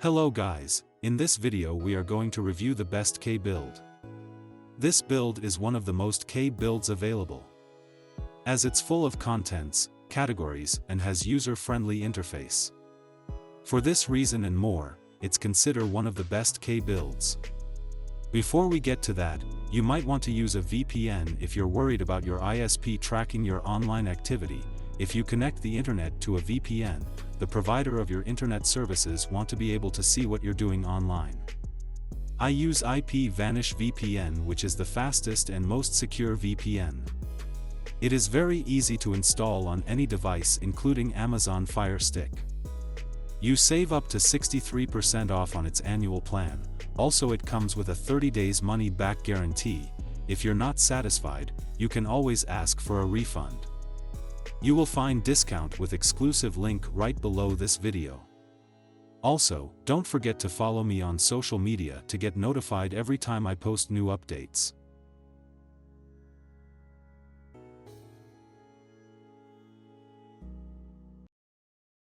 Hello guys, in this video we are going to review the best K build. This build is one of the most K builds available, as it's full of contents, categories, and has user-friendly interface. For this reason and more, it's considered one of the best K builds. Before we get to that, you might want to use a VPN if you're worried about your ISP tracking your online activity. If you connect the internet to a VPN, the provider of your internet services want to be able to see what you're doing online. I use IPVanish VPN, which is the fastest and most secure VPN. It is very easy to install on any device including Amazon Fire Stick. You save up to 63% off on its annual plan. Also, it comes with a 30 days money-back guarantee. If you're not satisfied, you can always ask for a refund. You will find discount with exclusive link right below this video. Also, don't forget to follow me on social media to get notified every time I post new updates.